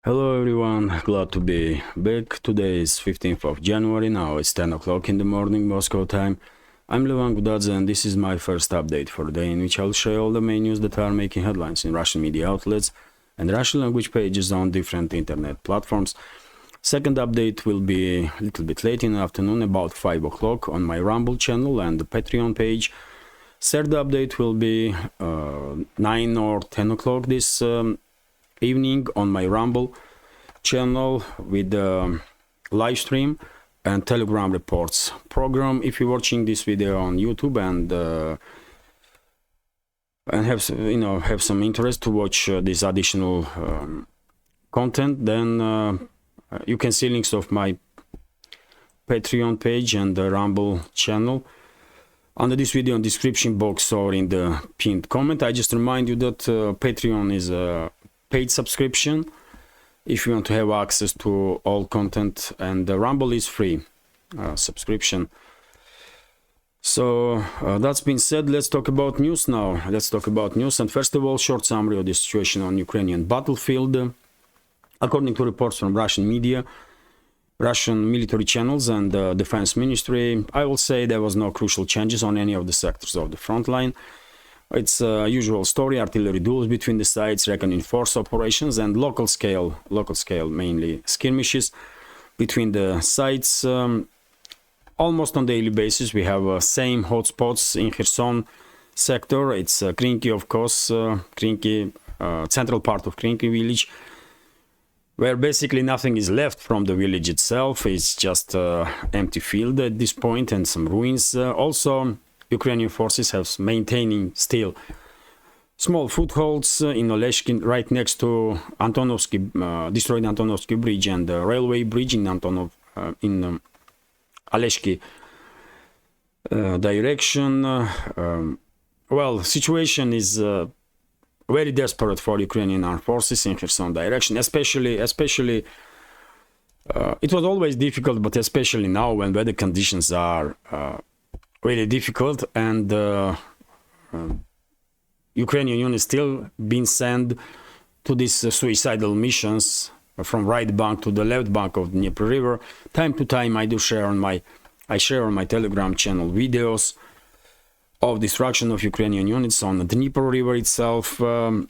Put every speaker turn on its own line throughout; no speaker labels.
Hello everyone, glad to be back. Today is 15th of January, now it's 10 o'clock in the morning Moscow time. I'm Levan Gudadze and this is my first update for the day in which I'll share all the main news that are making headlines in Russian media outlets and Russian language pages on different internet platforms. Second update will be a little bit late in the afternoon, about 5 o'clock on my Rumble channel and the Patreon page. Third update will be 9 or 10 o'clock this evening on my Rumble channel with the live stream and Telegram reports program. If you're watching this video on YouTube and have some interest to watch this additional content, then you can see links of my Patreon page and the Rumble channel under this video in description box or in the pinned comment. I just remind you that Patreon is a paid subscription if you want to have access to all content, and the Rumble is free subscription. So that's been said, let's talk about news now. Let's talk about news, and first of all, short summary of the situation on Ukrainian battlefield. According to reports from Russian media, Russian military channels and the defense ministry, I will say there was no crucial changes on any of the sectors of the front line. It's a usual story: artillery duels between the sides, reckoning force operations, and local scale mainly skirmishes between the sides. Almost on daily basis, we have same hotspots in Kherson sector. It's Krinky, of course, Krinky, central part of Krinky village, where basically nothing is left from the village itself. It's just empty field at this point and some ruins. Also, Ukrainian forces have maintaining still small footholds in Oleshki, right next to Antonovsky, destroyed Antonovsky bridge and the railway bridge in Oleshki direction. Well, situation is very desperate for Ukrainian armed forces in Kherson direction, especially it was always difficult, but especially now when weather conditions are really difficult, and Ukrainian units still being sent to these suicidal missions from right bank to the left bank of the Dnieper River. Time to time, I share on my Telegram channel videos of destruction of Ukrainian units on the Dnieper River itself, on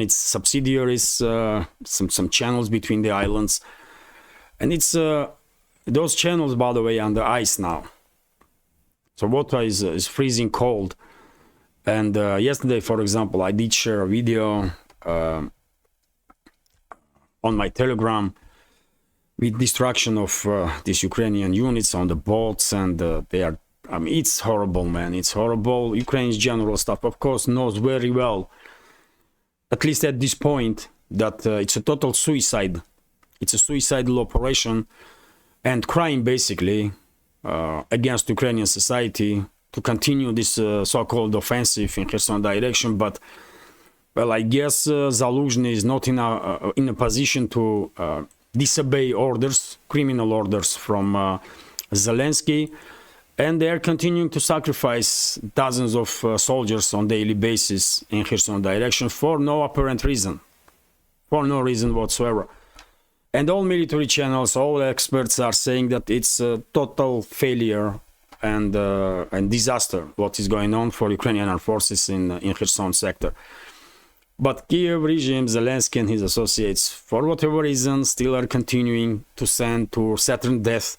its subsidiaries, some channels between the islands, and it's those channels, by the way, under ice now. So water is freezing cold, and yesterday, for example, I did share a video on my Telegram with destruction of these Ukrainian units on the boats, and they are, I mean, it's horrible, man, it's horrible. Ukraine's general staff, of course, knows very well, at least at this point, that it's a total suicide. It's a suicidal operation and crime, basically, against Ukrainian society to continue this so-called offensive in Kherson direction. But, well, I guess Zaluzhny is not in a position to disobey orders, criminal orders from Zelensky, and they are continuing to sacrifice dozens of soldiers on daily basis in Kherson direction for no apparent reason, for no reason whatsoever. And all military channels, all experts are saying that it's a total failure and disaster what is going on for Ukrainian armed forces in Kherson sector. But Kiev regime, Zelensky and his associates, for whatever reason, still are continuing to send to certain death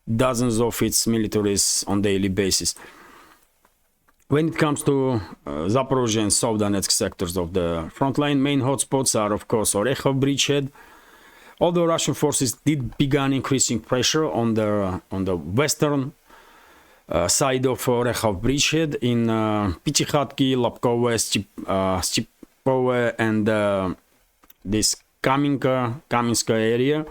dozens of its militaries on daily basis. When it comes to Zaporozhye and South Donetsk sectors of the front line, main hotspots are, of course, Orekhov bridgehead. Although Russian forces did begin increasing pressure on the western side of Orekhov bridgehead in Pichikhatki, Lobkove, Stepove, and this Kaminska area.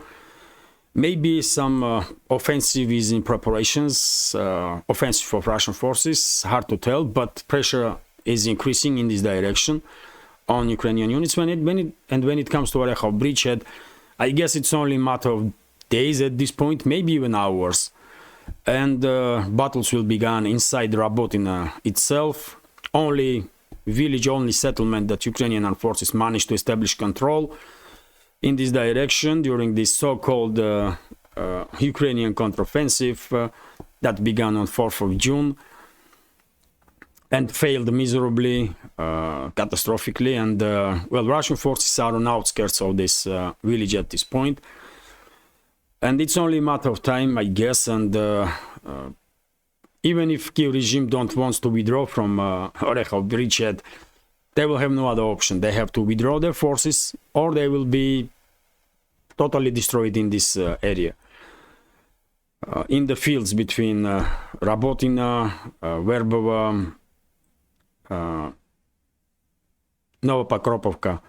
Maybe some offensive is in preparations, offensive of Russian forces, hard to tell, but pressure is increasing in this direction on Ukrainian units. When it comes to Orekhov bridgehead, I guess it's only a matter of days at this point, maybe even hours, and battles will begin inside Rabotina itself. Only village, only settlement that Ukrainian armed forces managed to establish control in this direction during this so-called Ukrainian counteroffensive that began on 4th of June and failed miserably, catastrophically. And well, Russian forces are on outskirts of this village at this point. And it's only a matter of time, I guess. And even if Kiev regime don't want to withdraw from Orekhov bridgehead, they will have no other option. They have to withdraw their forces, or they will be totally destroyed in this area. In the fields between Rabotina, Verbova, Novopokrovka.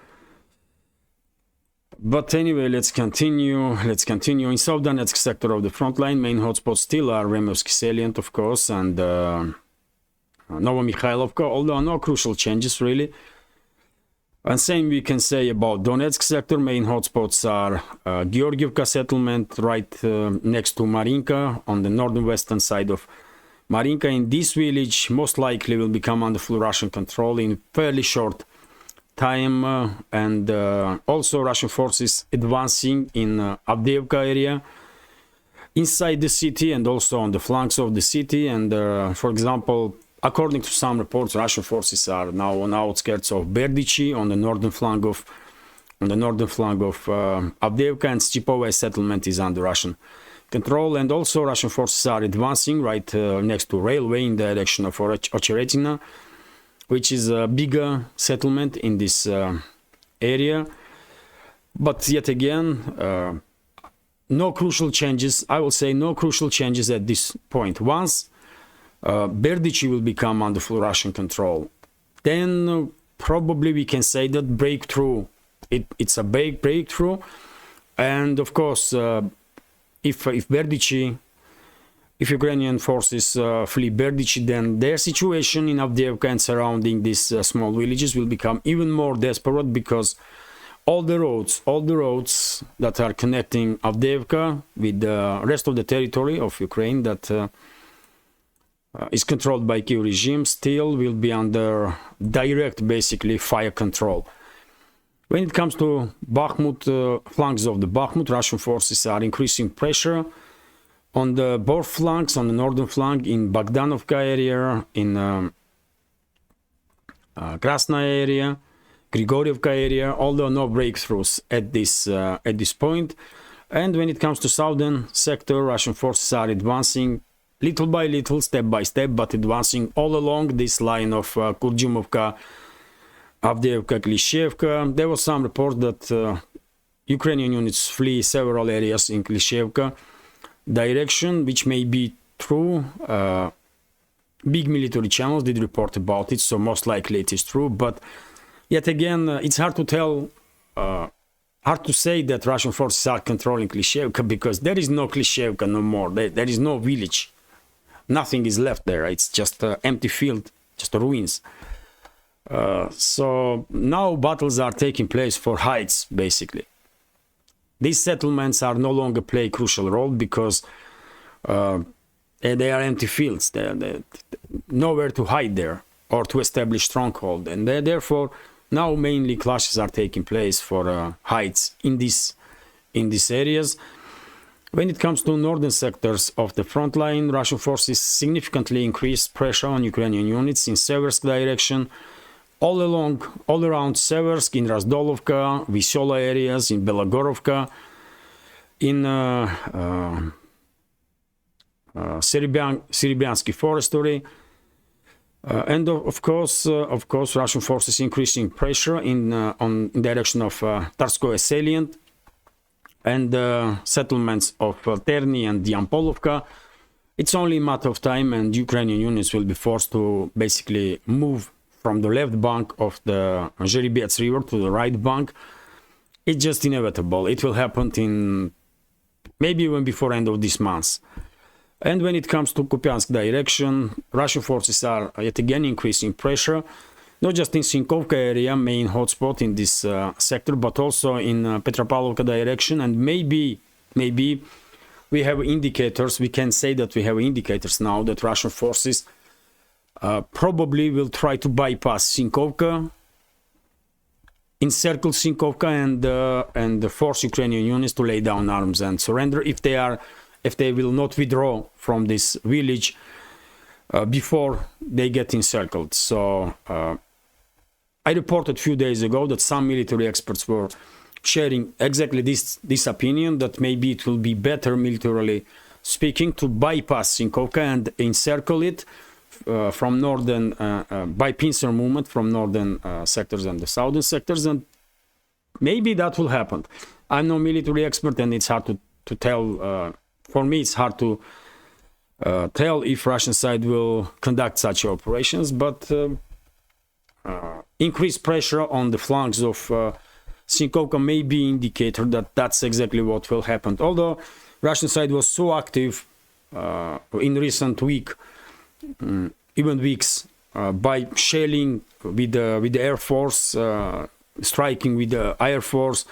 But anyway, let's continue. In South Donetsk sector of the front line, main hotspots still are Removsky salient, of course, and Novomikhailivka, although no crucial changes really. And same we can say about Donetsk sector. Main hotspots are Georgievka settlement right next to Marinka on the northern western side of Marinka. In this village, most likely will become under full Russian control in fairly short time, and also Russian forces advancing in Avdiivka area inside the city and also on the flanks of the city. And for example, according to some reports, Russian forces are now on outskirts of Berdichi on the northern flank of Avdiivka, and Stepovaya settlement is under Russian control. And also Russian forces are advancing right next to railway in the direction of Ocheretina, which is a bigger settlement in this area. But yet again, no crucial changes. I will say no crucial changes at this point. Once Berdichi will become under full Russian control, then probably we can say that breakthrough. It's a big breakthrough. And of course, if Berdichi, if Ukrainian forces flee Berdichi, then their situation in Avdiivka and surrounding these small villages will become even more desperate, because all the roads that are connecting Avdiivka with the rest of the territory of Ukraine that is controlled by Kiev regime still will be under direct, basically, fire control. When it comes to Bakhmut, flanks of the Bakhmut, Russian forces are increasing pressure on the both flanks, on the northern flank in Bogdanovka area, in Krasnaya area, Grigorievka area, although no breakthroughs at this point. And when it comes to southern sector, Russian forces are advancing little by little, step by step, but advancing all along this line of Kurdyumovka, Avdiivka, Klishchevka. There was some report that Ukrainian units flee several areas in Klishchevka direction, which may be true. Big military channels did report about it, so most likely it is true. But yet again, it's hard to tell, hard to say that Russian forces are controlling Klishchevka, because there is no Klishchevka no more. There is no village. Nothing is left there. It's just an empty field, just ruins. So now battles are taking place for heights, basically. These settlements are no longer play a crucial role, because they are empty fields. They're nowhere to hide there or to establish stronghold, and therefore now mainly clashes are taking place for heights in these areas. When it comes to northern sectors of the front line, Russian forces significantly increased pressure on Ukrainian units in Seversk direction, all around Seversk, in Razdolovka, Vysyola areas, in Belogorovka, in Serebyansky forestry, and of course, Russian forces increasing pressure on direction of Tarskoye salient and settlements of Terny and Yampolovka. It's only a matter of time, and Ukrainian units will be forced to basically move from the left bank of the Zherebets river to the right bank. It's just inevitable. It will happen in maybe even before end of this month. And when it comes to Kupiansk direction, Russian forces are yet again increasing pressure, not just in Sinkovka area, main hotspot in this sector, but also in Petropavlovka direction. And maybe we have indicators, we can say that we have indicators now that Russian forces probably will try to bypass Sinkovka encircle Sinkovka and force Ukrainian units to lay down arms and surrender if they will not withdraw from this village before they get encircled. So I reported a few days ago that some military experts were sharing exactly this opinion, that maybe it will be better militarily speaking to bypass Sinkovka and encircle it from northern by pincer movement from northern sectors and the southern sectors, and maybe that will happen. I'm no military expert, and it's hard to tell. For me, it's hard to tell if Russian side will conduct such operations, but increased pressure on the flanks of Sinkovka may be indicator that that's exactly what will happen. Although Russian side was so active in recent even weeks, by shelling with the Air Force, striking with the Air Force,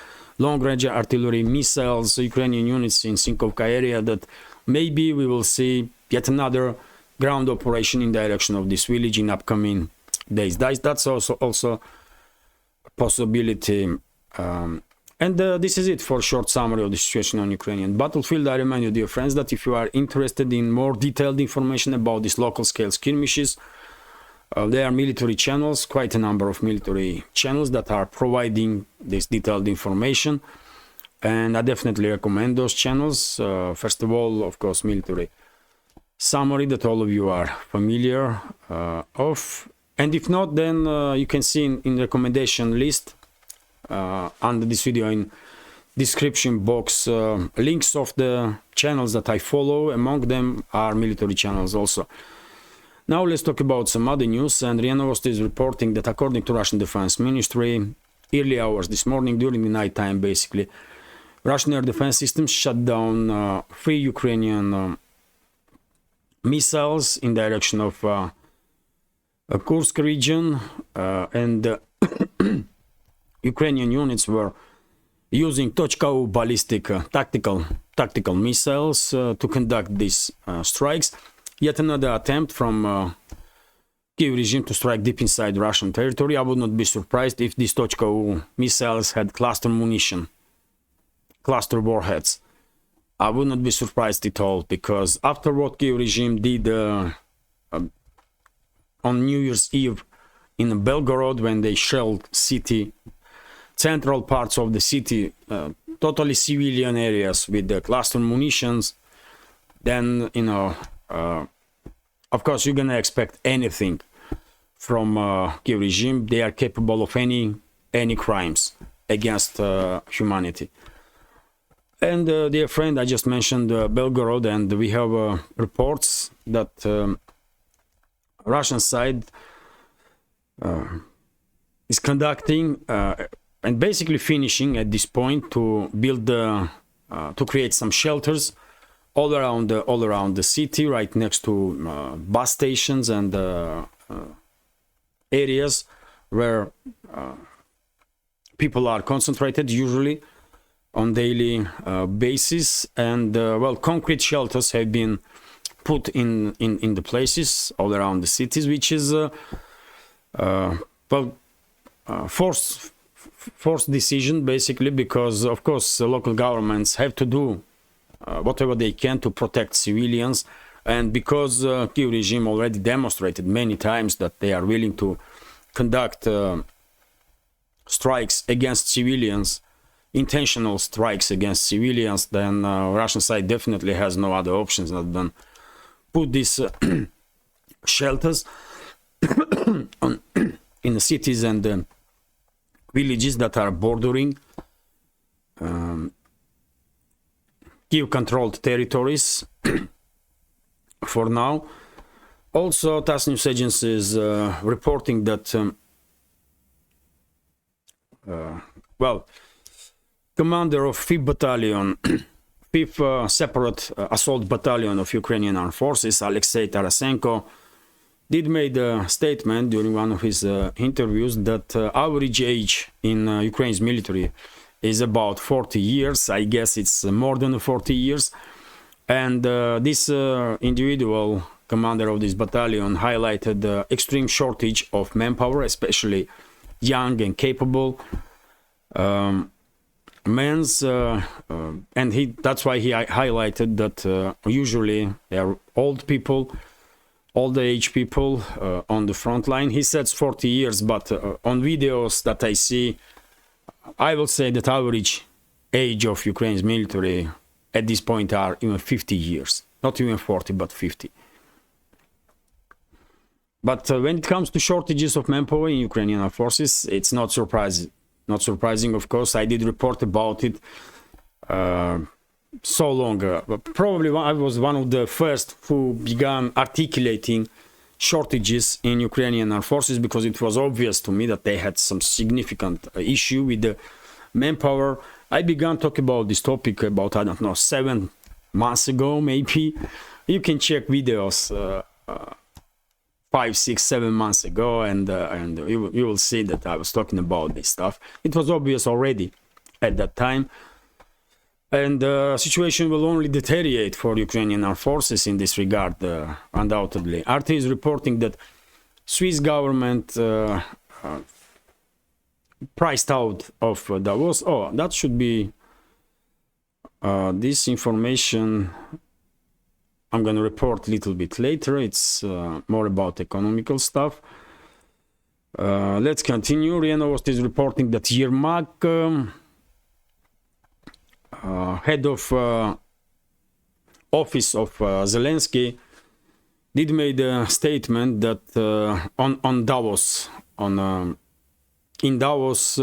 long-range artillery, missiles, Ukrainian units in Sinkovka area, that maybe we will see yet another ground operation in direction of this village in upcoming days. That's also a possibility. And this is it for a short summary of the situation on Ukrainian battlefield. I remind you, dear friends, that if you are interested in more detailed information about these local scale skirmishes, there are military channels, quite a number of military channels that are providing this detailed information. And I definitely recommend those channels. First of all, of course, military summary that all of you are familiar of. And if not, then you can see in recommendation list under this video in description box links of the channels that I follow. Among them are military channels also. Now let's talk about some other news. And RIA Novosti is reporting that according to Russian Defense Ministry, early hours this morning, during the night time basically, Russian air defense systems shut down 3 Ukrainian missiles in direction of Kursk region, and Ukrainian units were using Tochka-U ballistic tactical missiles to conduct these strikes. Yet another attempt from Kiev regime to strike deep inside Russian territory. I would not be surprised if these Tochka-U missiles had cluster munition, cluster warheads. I would not be surprised at all, because after what Kiev regime did on New Year's Eve in Belgorod, when they shelled central parts of the city, totally civilian areas with the cluster munitions, then, you know, of course you're gonna expect anything from Kiev regime. They are capable of any crimes against humanity. And dear friend, I just mentioned Belgorod, and we have reports that Russian side is conducting and basically finishing at this point to build to create some shelters all around the city, right next to bus stations and areas where people are concentrated usually on daily basis. And well, concrete shelters have been put in the places all around the cities, which is well, forced decision basically, because of course local governments have to do whatever they can to protect civilians, and because Kiev regime already demonstrated many times that they are willing to conduct strikes against civilians, intentional strikes against civilians, then Russian side definitely has no other options other than put these shelters in the cities and villages that are bordering Kiev-controlled territories for now. Also, TASS news agency is reporting that well, commander of 5th Battalion, 5th Separate Assault Battalion of Ukrainian Armed Forces, Alexei Tarasenko, did made a statement during one of his interviews that average age in Ukraine's military is about 40 years. I guess it's more than 40 years. And this individual, commander of this battalion, highlighted the extreme shortage of manpower, especially young and capable Men's and that's why he highlighted that usually they are old people, old age people on the front line. He says 40 years, but on videos that I see, I will say that average age of Ukraine's military at this point are even 50 years, not even 40, but 50. But when it comes to shortages of manpower in Ukrainian forces, it's not surprising. Not surprising, of course. I did report about it so long. Probably I was one of the first who began articulating shortages in Ukrainian armed forces, because it was obvious to me that they had some significant issue with the manpower. I began talking about this topic about, I don't know, 7 months ago, maybe. You can check videos 5, 6, 7 months ago, and you will see that I was talking about this stuff. It was obvious already at that time. And the situation will only deteriorate for Ukrainian armed forces in this regard, undoubtedly. RT is reporting that Swiss government priced out of Davos. Oh, that should be this information I'm going to report a little bit later. It's more about economical stuff. Let's continue. RIA Novosti is reporting that Yermak, head of office of Zelensky, did made a statement that on Davos, in Davos,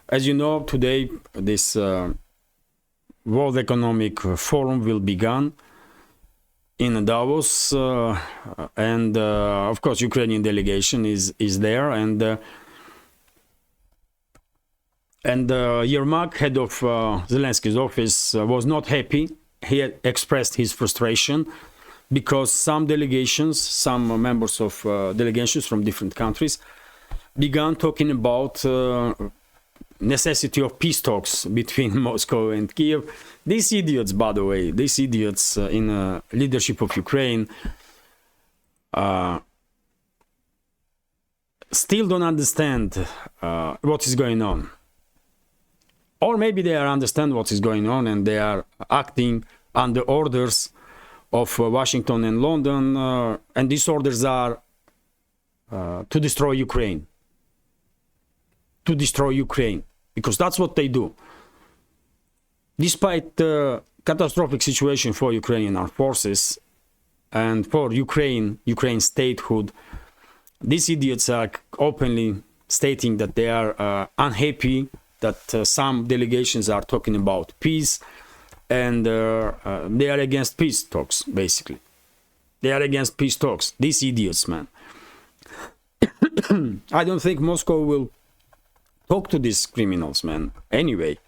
as you know, today this World Economic Forum will begin in Davos, and of course Ukrainian delegation is there, and Yermak, head of Zelensky's office, was not happy. He had expressed his frustration because some delegations, some members of delegations from different countries began talking about necessity of peace talks between Moscow and Kiev. These idiots, by the way, these idiots in leadership of Ukraine still don't understand what is going on. Or maybe they understand what is going on and they are acting under orders of Washington and London, and these orders are to destroy Ukraine. To destroy Ukraine, because that's what they do. Despite the catastrophic situation for Ukrainian armed forces and for Ukraine's statehood, these idiots are openly stating that they are unhappy that some delegations are talking about peace, and they are against peace talks, basically. They are against peace talks. These idiots, man. I don't think Moscow will talk to these criminals, man, anyway.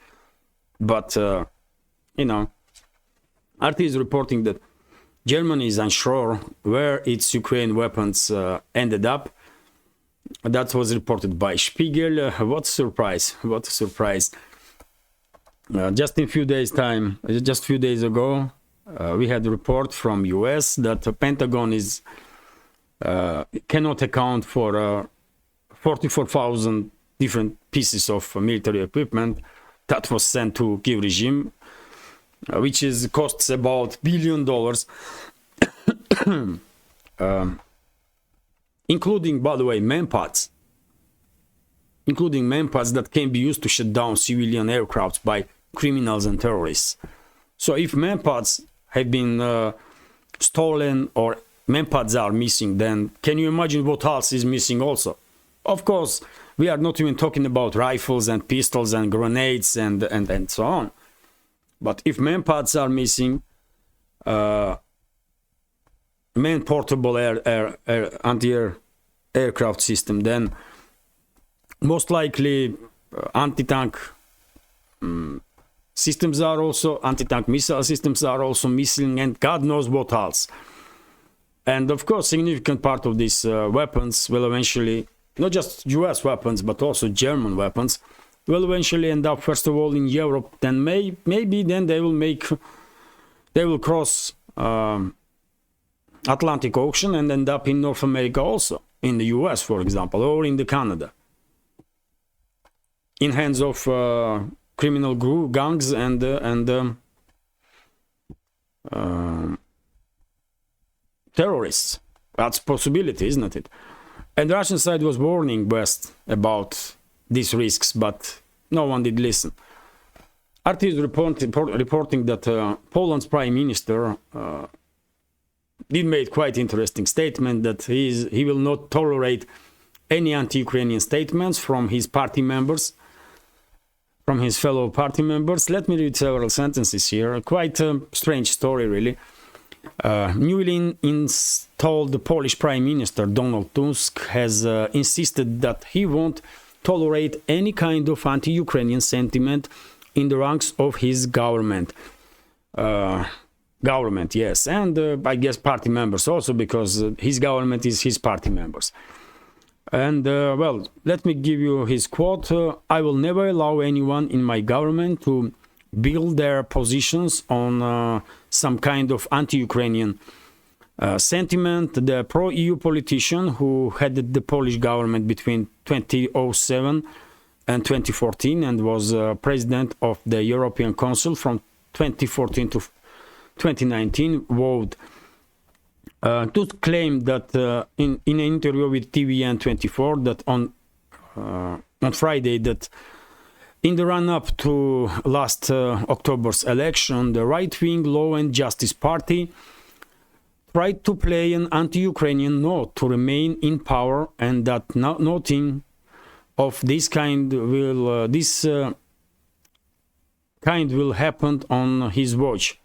But, you know, RT is reporting that Germany is unsure where its Ukraine weapons ended up. That was reported by Spiegel. What a surprise! What a surprise! Just in a few days' time, just a few days ago, we had a report from US that the Pentagon is cannot account for 44,000 different pieces of military equipment that was sent to Kiev regime, which is costs about $1 billion. Including, by the way, manpads. Including manpads that can be used to shut down civilian aircrafts by criminals and terrorists. So if manpads have been stolen or manpads are missing, then can you imagine what else is missing also? Of course, we are not even talking about rifles and pistols and grenades and so on. But if manpads are missing, man-portable anti-air aircraft system, then most likely anti-tank systems are also, anti-tank missile systems are also missing, and God knows what else. And of course, significant part of these weapons will eventually, not just US weapons, but also German weapons, will eventually end up, first of all, in Europe. Then maybe then they will cross Atlantic Ocean and end up in North America also, in the US, for example, or in the Canada. in hands of criminal gangs and terrorists. That's a possibility, isn't it? And the Russian side was warning West about these risks, but no one did listen. RT is reporting that Poland's prime minister did make quite interesting statement that he will not tolerate any anti-Ukrainian statements from his party members, from his fellow party members. Let me read several sentences here. Quite a strange story, really. Newly installed Polish Prime Minister Donald Tusk has insisted that he won't tolerate any kind of anti-Ukrainian sentiment in the ranks of his government. Government, yes, and I guess party members also, because his government is his party members. And, well, let me give you his quote. I will never allow anyone in my government to build their positions on some kind of anti-Ukrainian sentiment. The pro-EU politician who headed the Polish government between 2007 and 2014 and was president of the European Council from 2014 to 2019 vowed to claim that in an interview with TVN24 that on Friday that in the run-up to last October's election, the right-wing Law and Justice Party tried to play an anti-Ukrainian note to remain in power, and that nothing of this kind will happen on his watch,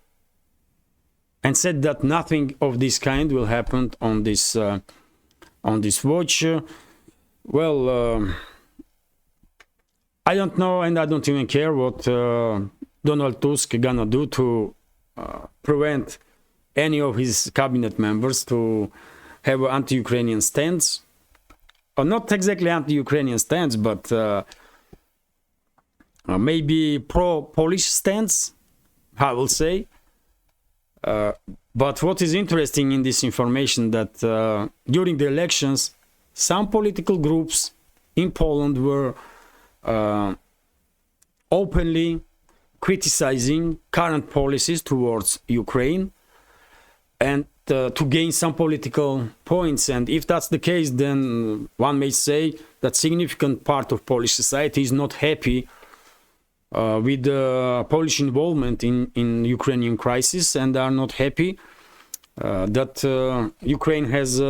and said that nothing of this kind will happen on this watch. Well. I don't know, and I don't even care what Donald Tusk gonna do to prevent any of his cabinet members to have an anti-Ukrainian stance, or not exactly anti-Ukrainian stance, but maybe pro-Polish stance, I will say. But what is interesting in this information that during the elections, some political groups in Poland were openly criticizing current policies towards Ukraine and to gain some political points. And if that's the case, then one may say that significant part of Polish society is not happy with the Polish involvement in Ukrainian crisis, and are not happy that Ukraine has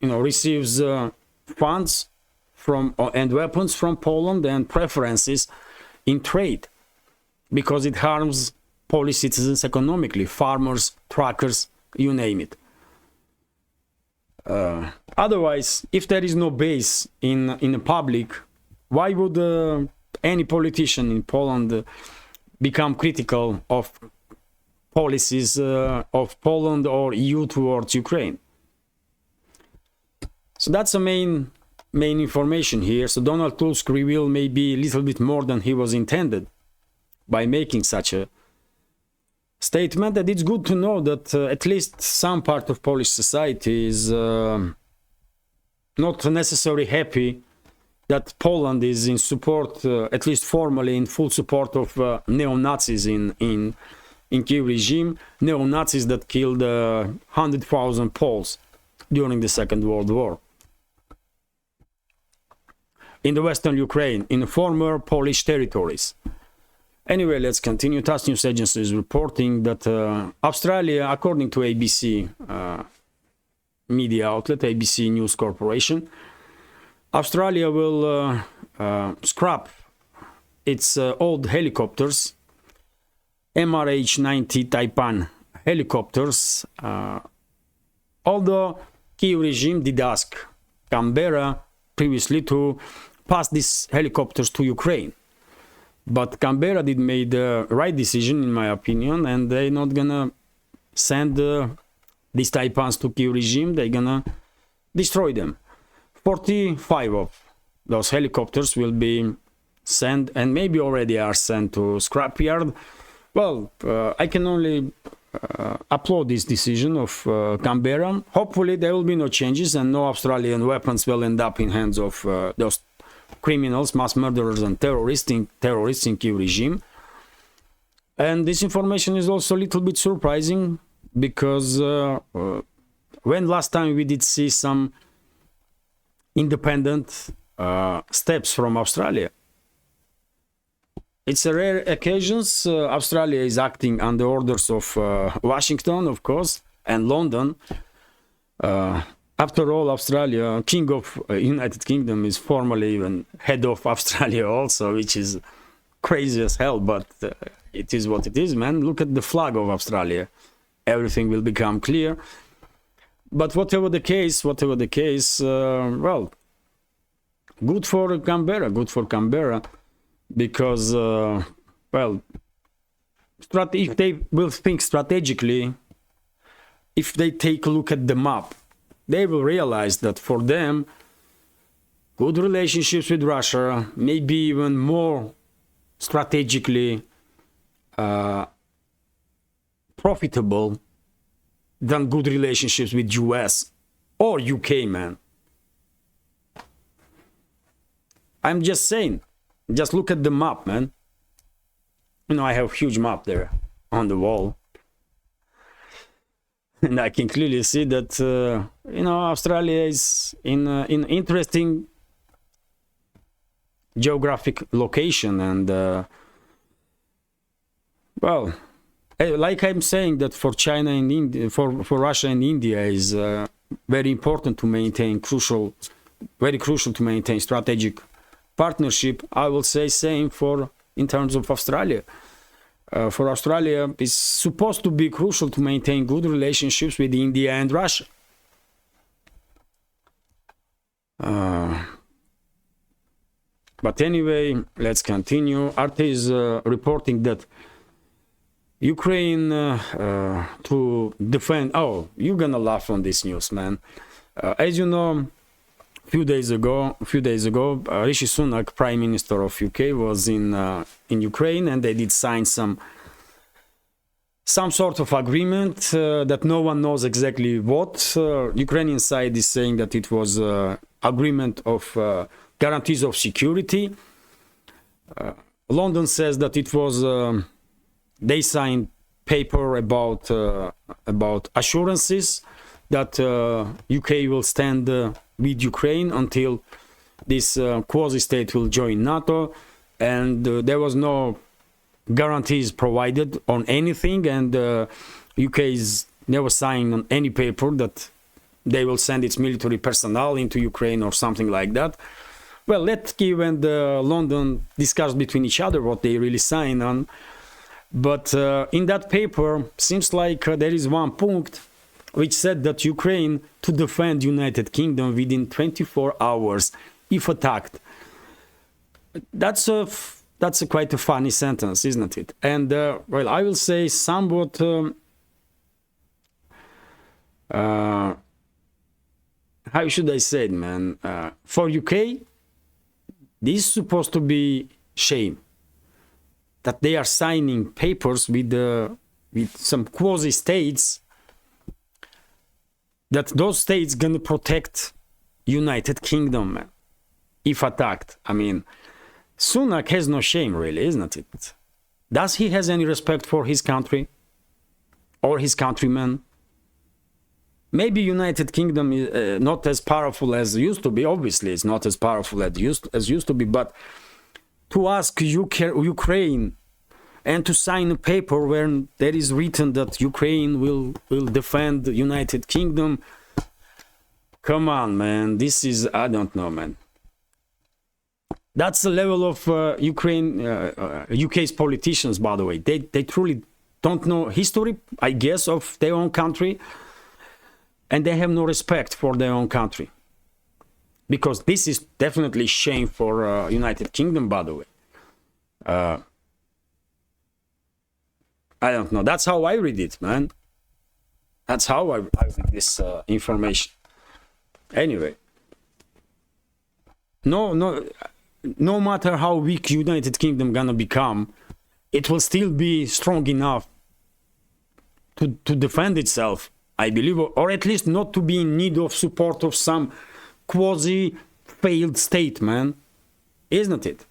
receives funds from and weapons from Poland and preferences in trade, because it harms Polish citizens economically, farmers, truckers, you name it. Otherwise, if there is no base in the public, why would any politician in Poland become critical of policies of Poland or EU towards Ukraine? So that's the main information here. So Donald Tusk revealed maybe a little bit more than he was intended by making such a statement. And it's good to know that at least some part of Polish society is not necessarily happy that Poland is in support, at least formally, in full support of neo-Nazis in Kiev regime, neo-Nazis that killed 100,000 Poles during the Second World War. In the Western Ukraine, in former Polish territories. Anyway, let's continue. TASS News Agency is reporting that Australia, according to ABC media outlet, ABC News Corporation, Australia will scrap its old helicopters, MRH-90 Taiwan helicopters, although Kyiv regime did ask Canberra previously to pass these helicopters to Ukraine. But Canberra did make the right decision, in my opinion, and they're not gonna send these Taipans to Kyiv regime. They're gonna destroy them. 45 of those helicopters will be sent, and maybe already are sent, to scrapyard. Well, I can only applaud this decision of Canberra. Hopefully there will be no changes and no Australian weapons will end up in hands of those criminals, mass murderers, and terrorists in Kiev regime. And this information is also a little bit surprising, because when last time we did see some independent steps from Australia? It's a rare occasions. Australia is acting under orders of Washington, of course, and London. After all, Australia, King of United Kingdom, is formally even head of Australia also, which is crazy as hell, but it is what it is, man. Look at the flag of Australia. Everything will become clear. But whatever the case, well, good for Canberra, because, well, if they will think strategically, if they take a look at the map, they will realize that for them, good relationships with Russia may be even more strategically profitable than good relationships with US or UK, man. I'm just saying, just look at the map, man. You know, I have a huge map there on the wall. And I can clearly see that, you know, Australia is in interesting geographic location. And, well, like I'm saying, that for China and India, for Russia and India is very important to maintain very crucial to maintain strategic partnership. I will say same for in terms of Australia. For Australia, it's supposed to be crucial to maintain good relationships with India and Russia. But anyway, let's continue. RT is reporting that Ukraine to defend... Oh, you're gonna laugh on this news, man. As you know, a few days ago, Rishi Sunak, Prime Minister of UK, was in Ukraine, and they did sign some sort of agreement that no one knows exactly what. Ukrainian side is saying that it was agreement of guarantees of security. London says that it was they signed paper about assurances that UK will stand with Ukraine until this quasi-state will join NATO, and there was no guarantees provided on anything, and UK is never signed on any paper that they will send its military personnel into Ukraine or something like that. Well, let Kiev and London discuss between each other what they really sign on. But in that paper, seems like there is one point which said that Ukraine to defend United Kingdom within 24 hours if attacked. That's quite a funny sentence, isn't it? And well, I will say somewhat how should I say it, man? For UK, this is supposed to be shame that they are signing papers with some quasi-states, that those states gonna protect United Kingdom, man, if attacked. I mean, Sunak has no shame, really, isn't it? Does he has any respect for his country or his countrymen? Maybe United Kingdom is not as powerful as it used to be. Obviously, it's not as powerful as used to be. But to ask Ukraine and to sign a paper where there is written that Ukraine will defend the United Kingdom, come on, man. This is, I don't know, man. That's the level of UK's politicians, by the way. They truly don't know history, I guess, of their own country. And they have no respect for their own country. Because this is definitely shame for United Kingdom, by the way. I don't know. That's how I read it, man. That's how I read this information. Anyway. No matter how weak United Kingdom gonna become, it will still be strong enough to defend itself, I believe, or at least not to be in need of support of some quasi-failed state, man. isn't it?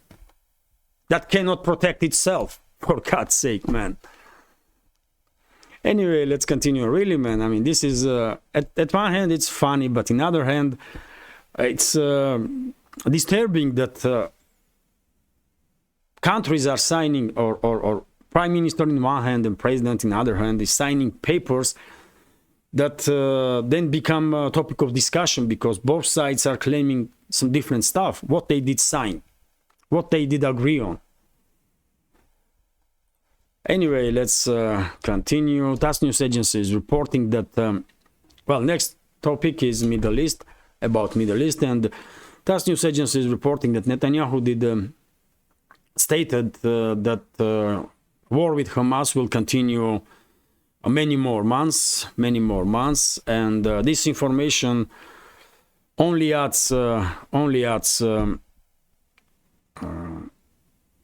That cannot protect itself, for God's sake, man. Anyway, let's continue. Really, man, I mean, this is, at one hand, it's funny, but in other hand, it's disturbing that countries are signing, or prime minister in one hand and president in the other hand is signing papers that then become a topic of discussion because both sides are claiming some different stuff, what they did sign, what they did agree on. Anyway, let's continue. TASS news agency is reporting that, well, next topic is Middle East, about Middle East, and TASS news agency is reporting that Netanyahu did stated that war with Hamas will continue many more months, and this information only adds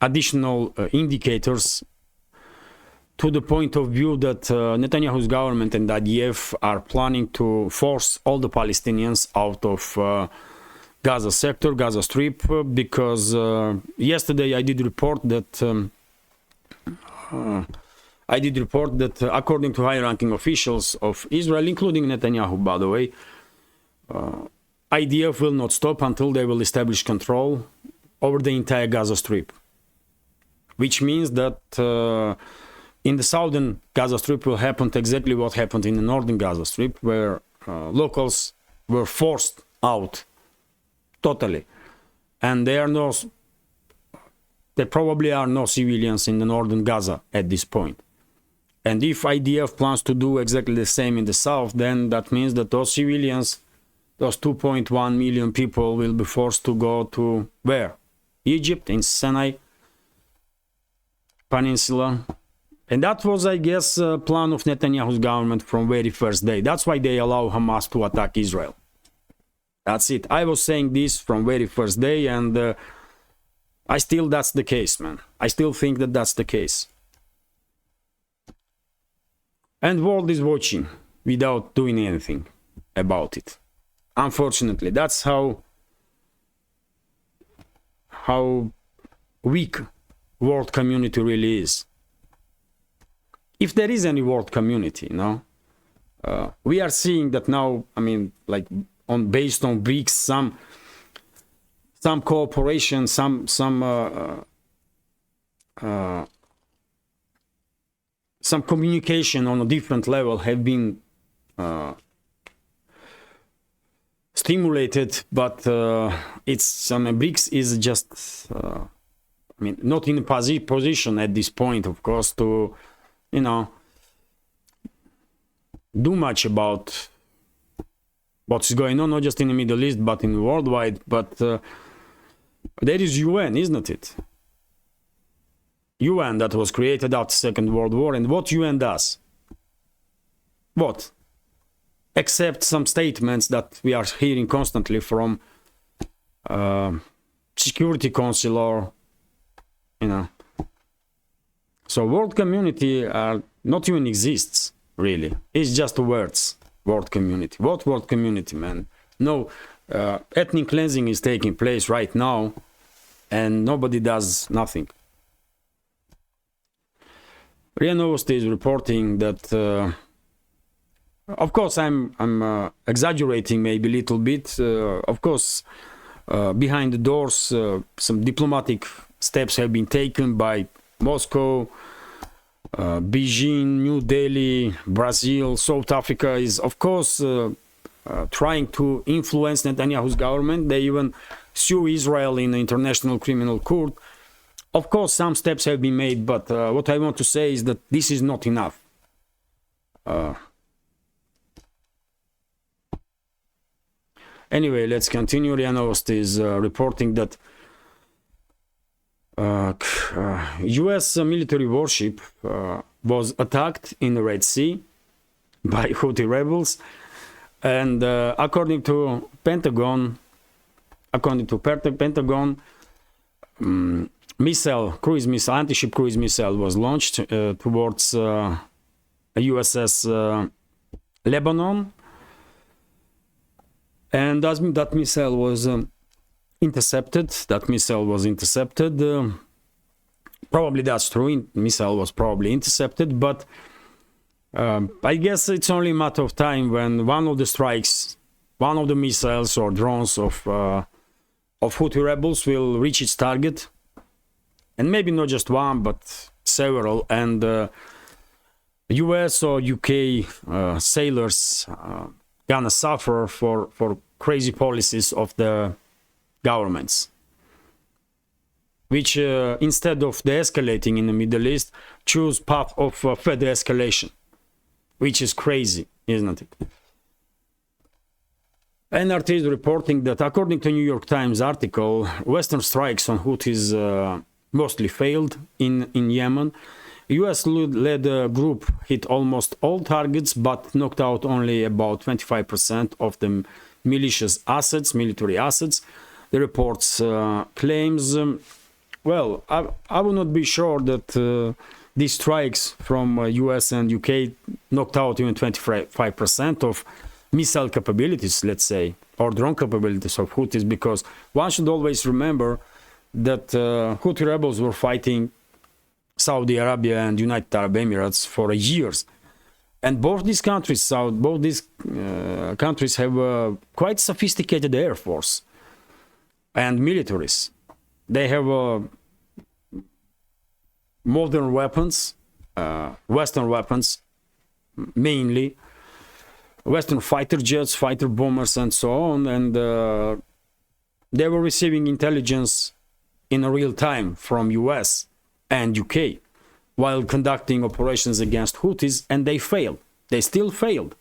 additional indicators to the point of view that Netanyahu's government and IDF are planning to force all the Palestinians out of Gaza sector, Gaza Strip, because yesterday I did report that according to high-ranking officials of Israel, including Netanyahu, by the way, IDF will not stop until they will establish control over the entire Gaza Strip, which means that in the southern Gaza Strip will happen exactly what happened in the northern Gaza Strip, where locals were forced out totally, and there probably are no civilians in the northern Gaza at this point. And if IDF plans to do exactly the same in the south, then that means that those civilians, those 2.1 million people, will be forced to go to where? Egypt, in Sinai Peninsula. And that was, I guess, a plan of Netanyahu's government from very first day. That's why they allow Hamas to attack Israel. That's it. I was saying this from very first day, and that's the case, man. I still think that that's the case. And world is watching without doing anything about it. Unfortunately, that's how weak world community really is. If there is any world community, we are seeing that now. I mean, like based on BRICS, some cooperation, some communication on a different level have been stimulated, but BRICS is just, not in a position at this point, of course, to, do much about what's going on, not just in the Middle East, but in worldwide. But there is UN, isn't it? UN that was created after the Second World War, and what UN does? What? Except some statements that we are hearing constantly from Security Council or, So world community not even exists, really. It's just words, world community. What world community, man? No, ethnic cleansing is taking place right now, and nobody does nothing. RIA Novosti is reporting that, of course, I'm exaggerating maybe a little bit. Of course, behind the doors, some diplomatic steps have been taken by Moscow, Beijing, New Delhi, Brazil. South Africa is, of course, trying to influence Netanyahu's government. They even sue Israel in the International Criminal Court. Of course, some steps have been made, but what I want to say is that this is not enough. Anyway, let's continue. RIA Novosti is reporting that US military warship was attacked in the Red Sea by Houthi rebels, and according to Pentagon, cruise missile, anti-ship cruise missile was launched towards USS Lebanon, and that missile was intercepted. That missile was intercepted. Probably that's true. Missile was probably intercepted, but I guess it's only a matter of time when one of the strikes, one of the missiles or drones of Houthi rebels will reach its target, and maybe not just one, but several. And US or UK sailors gonna suffer for crazy policies of the governments, which instead of de-escalating in the Middle East, choose path of further escalation, which is crazy, isn't it? NRT is reporting that according to New York Times article, Western strikes on Houthis mostly failed in Yemen. US-led group hit almost all targets, but knocked out only about 25% of the militia's assets, military assets. The reports claims, well, I would not be sure that these strikes from US and UK knocked out even 25% of missile capabilities, let's say, or drone capabilities of Houthis, because one should always remember that Houthi rebels were fighting Saudi Arabia and United Arab Emirates for years. And both these countries have a quite sophisticated air force and militaries. They have modern weapons, Western weapons, mainly Western fighter jets, fighter bombers, and so on. And they were receiving intelligence in real time from US and UK while conducting operations against Houthis, and they failed. They still failed.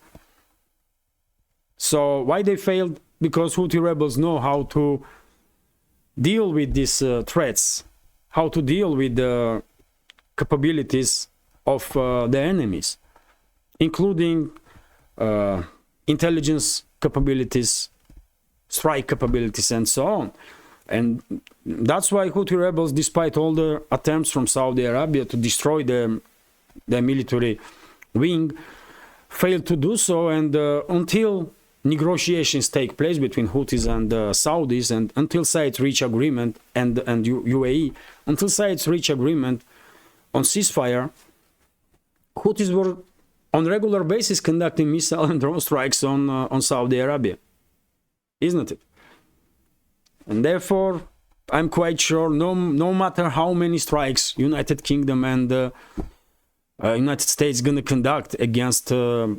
So why they failed? Because Houthi rebels know how to deal with these threats, how to deal with the capabilities of the enemies, including intelligence capabilities, strike capabilities, and so on. And that's why Houthi rebels, despite all the attempts from Saudi Arabia to destroy the military wing, failed to do so. And until negotiations take place between Houthis and Saudis, and until sides reach agreement, and UAE, until sides reach agreement on ceasefire, Houthis were on regular basis conducting missile and drone strikes on Saudi Arabia, isn't it? And therefore, I'm quite sure no matter how many strikes United Kingdom and United States gonna conduct against, or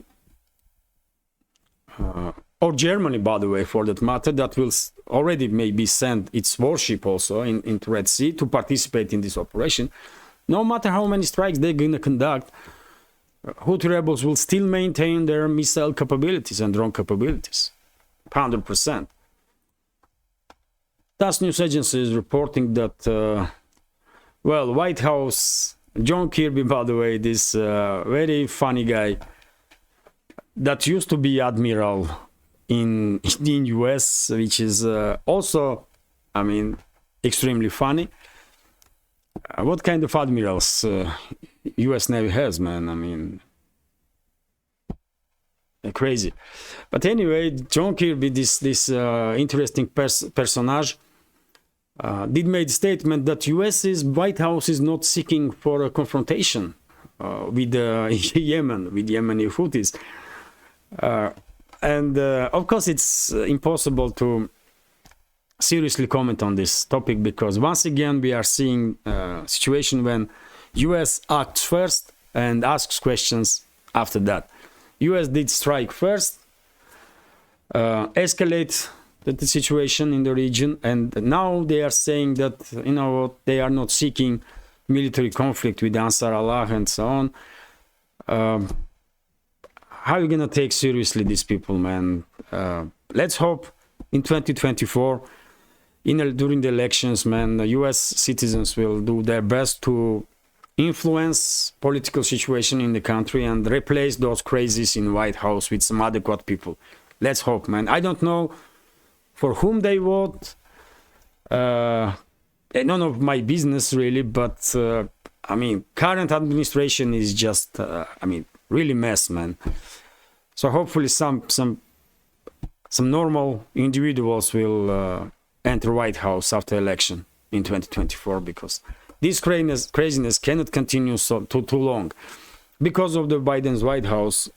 Germany, by the way, for that matter, that will already maybe send its warship also into Red Sea to participate in this operation. No matter how many strikes they're gonna conduct, Houthi rebels will still maintain their missile capabilities and drone capabilities, 100%. TASS news agency is reporting that, well, White House, John Kirby, by the way, this very funny guy that used to be admiral in US, which is also, I mean, extremely funny. What kind of admirals US Navy has, man? I mean, crazy. But anyway, John Kirby, this interesting personage, did made a statement that US's White House is not seeking for a confrontation with Yemen, with Yemeni Houthis. And of course, it's impossible to seriously comment on this topic, because once again, we are seeing a situation when US acts first and asks questions after that. US did strike first, escalate the situation in the region, and now they are saying that, you know, they are not seeking military conflict with Ansar Allah and so on. How are you gonna take seriously these people, man? Let's hope in 2024, during the elections, man, the US citizens will do their best to influence political situation in the country and replace those crazies in White House with some adequate people. Let's hope, man. I don't know for whom they vote. None of my business really, but I mean, current administration is just, I mean, really mess, man. So hopefully some normal individuals will enter White House after election in 2024, because this craziness cannot continue too long. Because of the Biden's White House,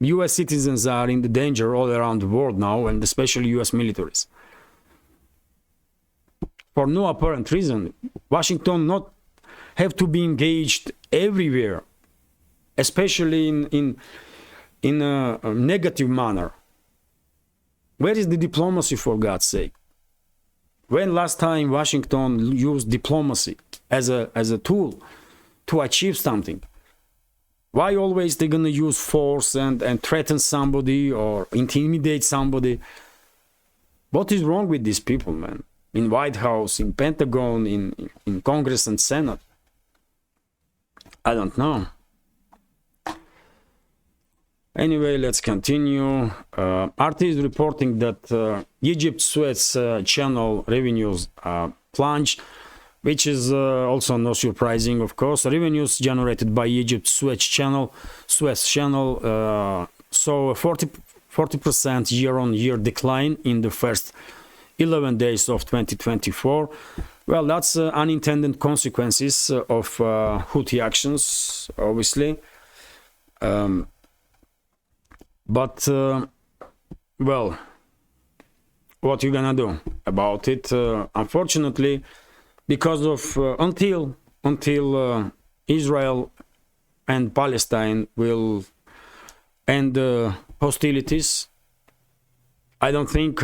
US citizens are in the danger all around the world now, and especially US militaries. For no apparent reason, Washington not have to be engaged everywhere, especially in a negative manner. Where is the diplomacy, for God's sake? When last time Washington used diplomacy as a tool to achieve something? Why always they're gonna use force and threaten somebody or intimidate somebody? What is wrong with these people, man? In White House, in Pentagon, in Congress and Senate? I don't know. Anyway, let's continue. RT is reporting that Egypt's Suez Channel revenues plunged, which is also not surprising, of course. Revenues generated by Egypt's Suez Channel saw a 40% year-on-year decline in the first 11 days of 2024. Well, that's unintended consequences of Houthi actions, obviously. But well, what you gonna do about it? Unfortunately, because of until Israel and Palestine will end hostilities, I don't think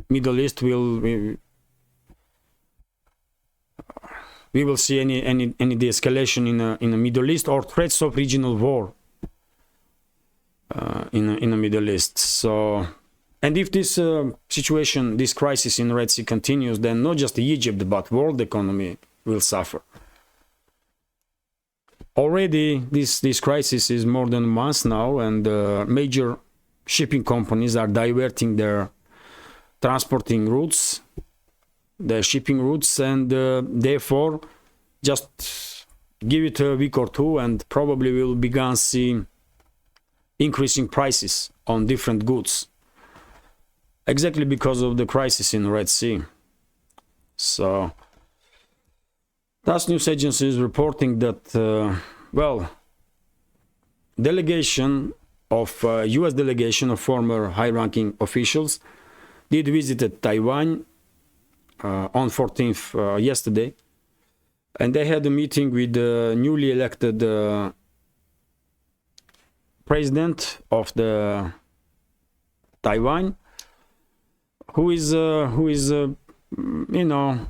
Middle East we will see any de-escalation in the Middle East or threats of regional war in the Middle East. So, and if this situation, this crisis in Red Sea continues, then not just Egypt but world economy will suffer. Already this crisis is more than a month now, and major shipping companies are diverting their transporting routes, their shipping routes, and therefore just give it a week or two and probably we'll begin seeing increasing prices on different goods, exactly because of the crisis in the Red Sea. So TASS news agency is reporting that well, delegation of US delegation of former high-ranking officials did visit Taiwan on 14th yesterday, and they had a meeting with the newly elected president of the Taiwan, who is you know,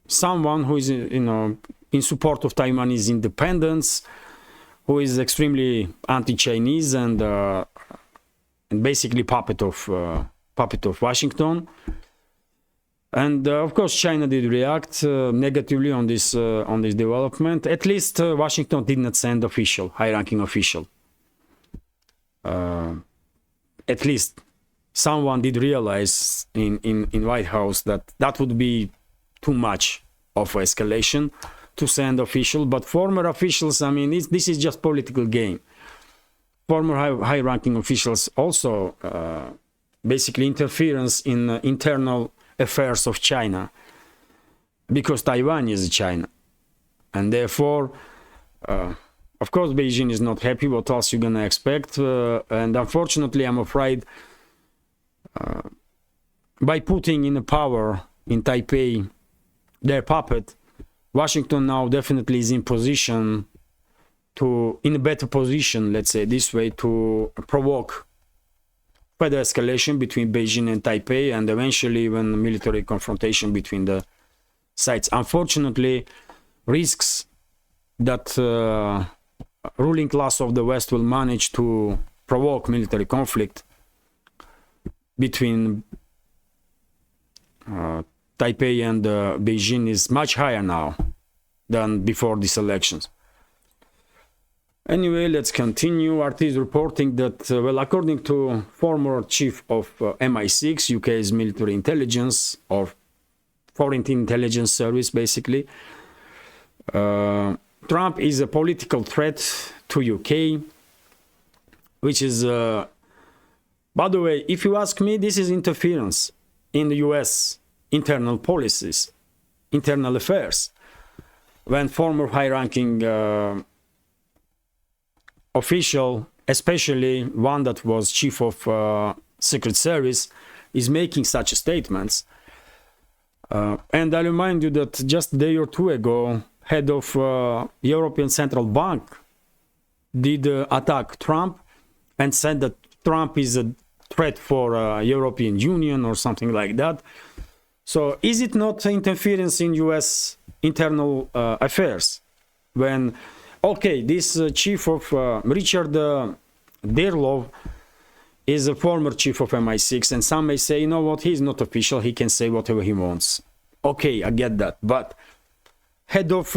someone who is, you know, in support of Taiwanese independence, who is extremely anti-Chinese and basically puppet of Washington. And of course, China did react negatively on this development. At least Washington did not send official, high-ranking official. At least someone did realize in White House that would be too much of escalation to send official. But former officials, I mean, this is just political game. Former high-ranking officials also basically interference in internal affairs of China, because Taiwan is China, and therefore of course Beijing is not happy. What else you gonna expect? And unfortunately, I'm afraid by putting in the power in Taipei their puppet, Washington now definitely is in position to, in a better position, let's say this way, to provoke further escalation between Beijing and Taipei, and eventually even military confrontation between the sides. Unfortunately, risks that ruling class of the West will manage to provoke military conflict between Taipei and Beijing is much higher now than before these elections. Anyway, let's continue. RT is reporting that, well, according to former chief of MI6, UK's military intelligence, or foreign intelligence service, basically, Trump is a political threat to UK, which is By the way, if you ask me, this is interference in the US internal policies, internal affairs, when former high-ranking official, especially one that was chief of Secret Service, is making such statements. And I remind you that just a day or two ago, head of European Central Bank did attack Trump and said that Trump is a threat for European Union or something like that. So is it not interference in US internal affairs when, okay, this chief of Richard Derlov is a former chief of MI6, and some may say, you know what, he's not official, he can say whatever he wants. Okay, I get that, but head of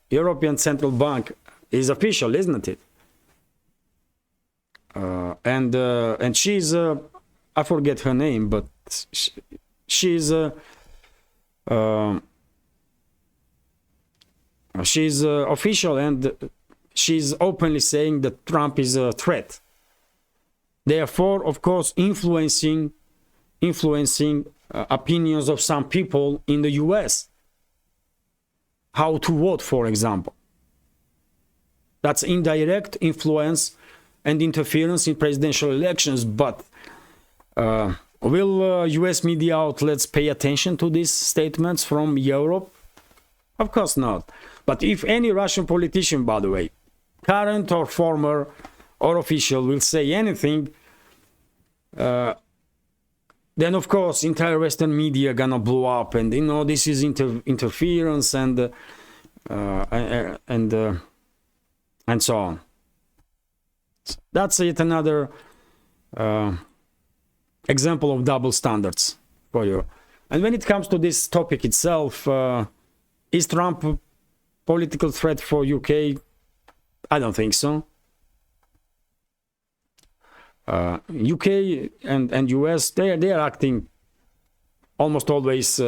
European Central Bank is official, isn't it? And she's I forget her name, but she's official, and she's openly saying that Trump is a threat. Therefore, of course, influencing opinions of some people in the US. How to vote, for example. That's indirect influence and interference in presidential elections. But will US media outlets pay attention to these statements from Europe? Of course not. But if any Russian politician, by the way, current or former or official, will say anything, then of course entire Western media gonna blow up, and you know this is interference and so on. That's yet another example of double standards for you. And when it comes to this topic itself, is Trump a political threat for UK? I don't think so. UK and US, they are acting almost always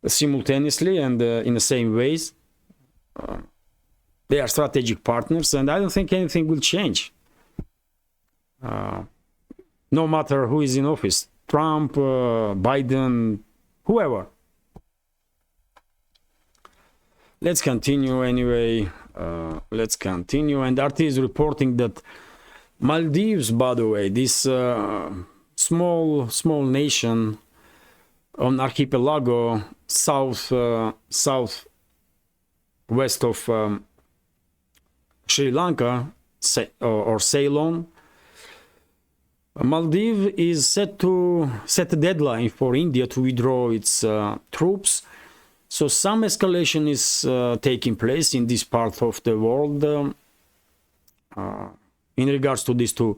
simultaneously and in the same ways. They are strategic partners, and I don't think anything will change. No matter who is in office, Trump, Biden, whoever. Let's continue anyway. Let's continue. And RT is reporting that Maldives, by the way, this small nation on archipelago southwest of Sri Lanka or Ceylon, Maldives is set to set a deadline for India to withdraw its troops. So some escalation is taking place in this part of the world in regards to these two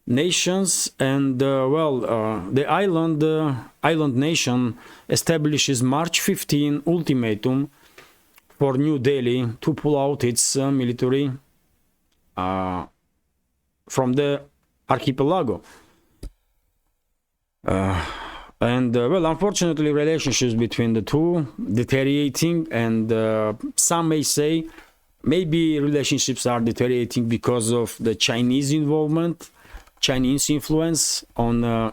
nations. And the island nation establishes March 15 ultimatum for New Delhi to pull out its military from the archipelago. Unfortunately, relationships between the two deteriorating, and some may say maybe relationships are deteriorating because of the Chinese involvement, Chinese influence on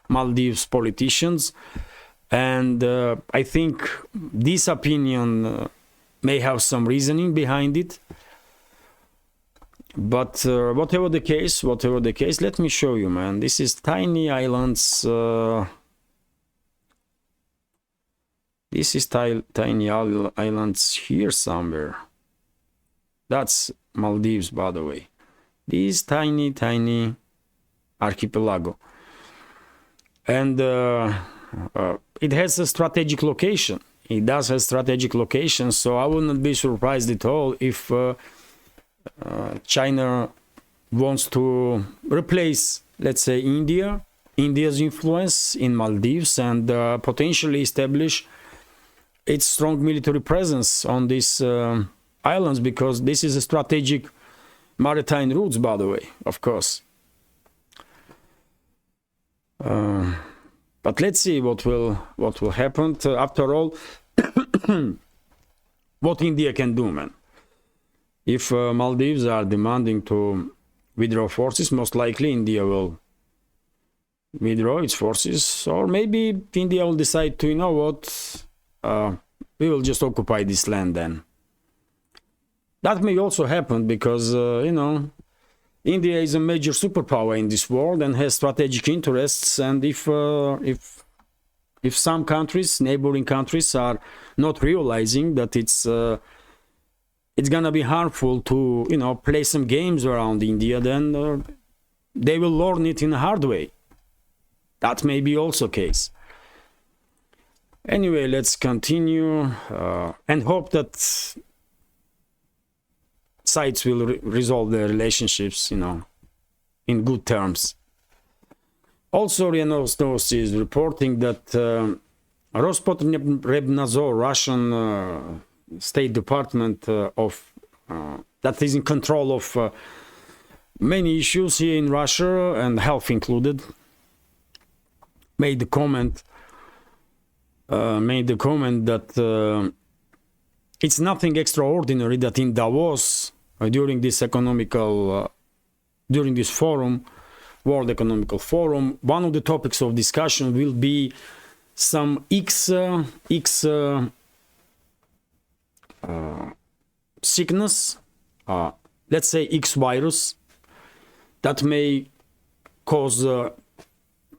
Maldives politicians. And I think this opinion may have some reasoning behind it. But whatever the case, let me show you, man. This is tiny islands. This is tiny islands here somewhere. That's Maldives, by the way. This tiny archipelago. And it has a strategic location. It does have strategic location, so I would not be surprised at all if China wants to replace, let's say, India's influence in Maldives, and potentially establish its strong military presence on these islands, because this is a strategic maritime routes, by the way, of course. But let's see what will happen. After all, what India can do, man. If Maldives are demanding to withdraw forces. Most likely India will withdraw its forces, or maybe India will decide to, you know what, we will just occupy this land then. That may also happen because, you know, India is a major superpower in this world and has strategic interests, and if some countries, neighboring countries, are not realizing that it's gonna be harmful to, you know, play some games around India, then they will learn it in a hard way. That may be also case. Anyway, let's continue and hope that sides will resolve their relationships, you know, in good terms. Also, RIA Novosti is reporting that Rospotrebnadzor, Russian State Department that is in control of many issues here in Russia, and health included, made the comment that it's nothing extraordinary that in Davos, during this forum, World Economical Forum, one of the topics of discussion will be some sickness, let's say X virus, that may cause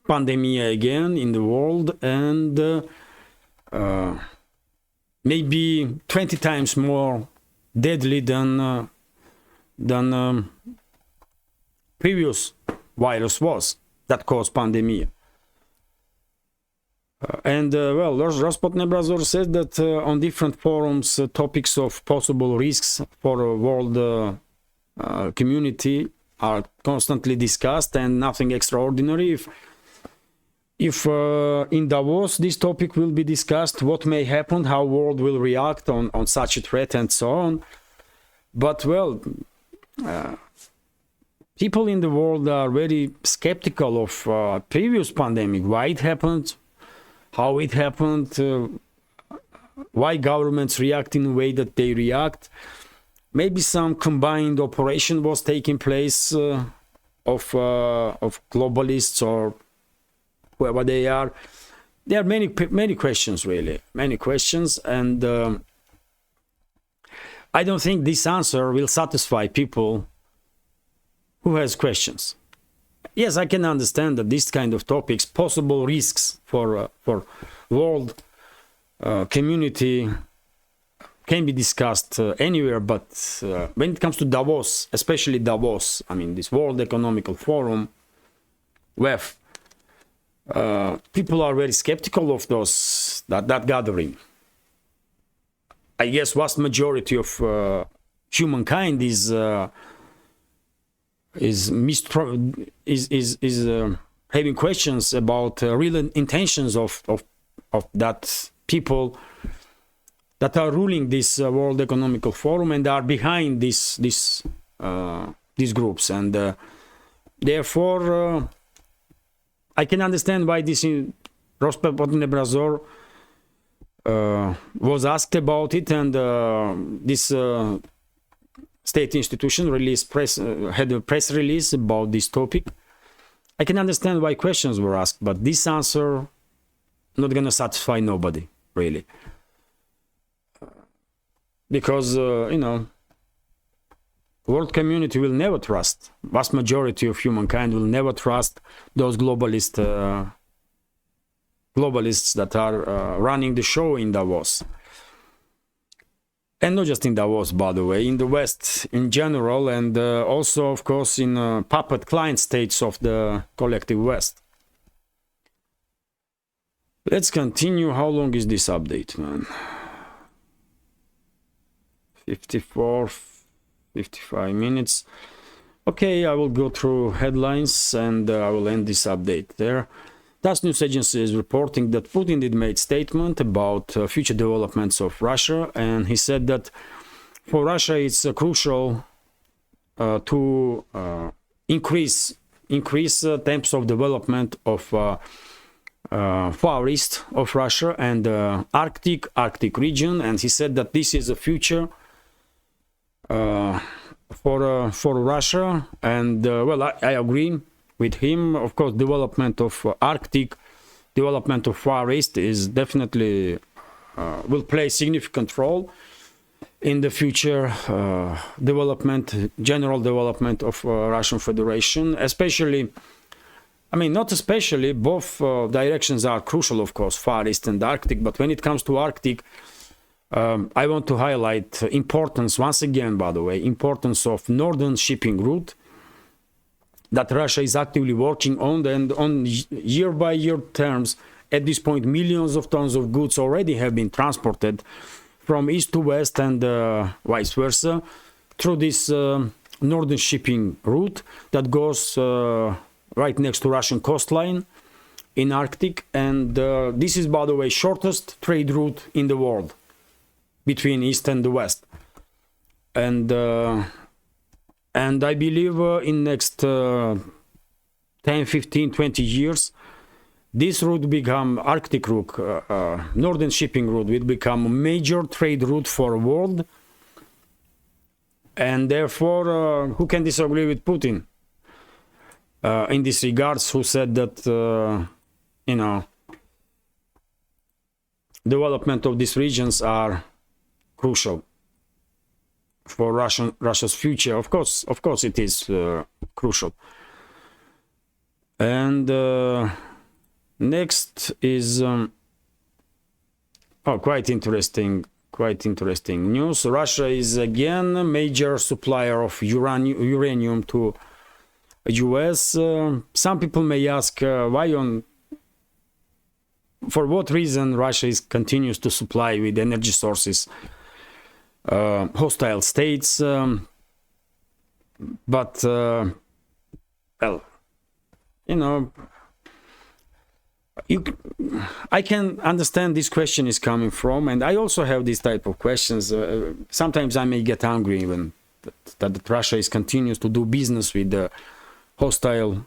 pandemic again in the world, and maybe 20 times more deadly than previous virus was that caused pandemic. Well, Rospotrebnadzor said that on different forums, topics of possible risks for a world community are constantly discussed, and nothing extraordinary. If in Davos this topic will be discussed, what may happen, how world will react on such a threat, and so on. But well, people in the world are very skeptical of previous pandemic, why it happened, how it happened, why governments react in the way that they react. Maybe some combined operation was taking place of globalists or whoever they are. There are many questions, really, many questions, and I don't think this answer will satisfy people who has questions. Yes, I can understand that this kind of topics, possible risks for world community, can be discussed anywhere, but when it comes to Davos, especially Davos, I mean this World Economical Forum, WEF, people are very skeptical of that gathering. I guess vast majority of humankind is having questions about real intentions of that people that are ruling this World Economical Forum and are behind these groups, and therefore I can understand why this Rospotrebnadzor was asked about it, and this state institution had a press release about this topic. I can understand why questions were asked, but this answer not gonna satisfy nobody, really, because you know, world community will never trust, vast majority of humankind will never trust those globalists that are running the show in Davos. And not just in Davos, by the way, in the West in general, and also, of course, in puppet client states of the collective West. Let's continue. How long is this update, man? 54, 55 minutes. Okay, I will go through headlines and I will end this update there. TASS news agency is reporting that Putin did make statement about future developments of Russia, and he said that for Russia it's crucial to increase temps of development of far east of Russia and Arctic region, and he said that this is a future for Russia. And well, I agree with him. Of course, development of Arctic, development of Far East is definitely will play a significant role in the future development, general development of Russian Federation, especially. I mean, not especially, both directions are crucial, of course, Far East and Arctic. But when it comes to Arctic, I want to highlight importance, once again, by the way, importance of northern shipping route that Russia is actively working on, and on year-by-year terms. At this point, millions of tons of goods already have been transported from east to west and vice versa through this northern shipping route that goes right next to Russian coastline in Arctic. And this is, by the way, shortest trade route in the world between east and the west. And I believe in next 10, 15, 20 years, this route become Arctic route, northern shipping route will become a major trade route for the world. And therefore, who can disagree with Putin in this regards, who said that, you know, development of these regions are crucial for Russia's future. Of course, it is crucial. And next is quite interesting news. Russia is again a major supplier of uranium to US. Some people may ask for what reason Russia continues to supply with energy sources hostile states, but well, you know, I can understand this question is coming from, and I also have this type of questions. Sometimes I may get angry even that Russia continues to do business with the hostile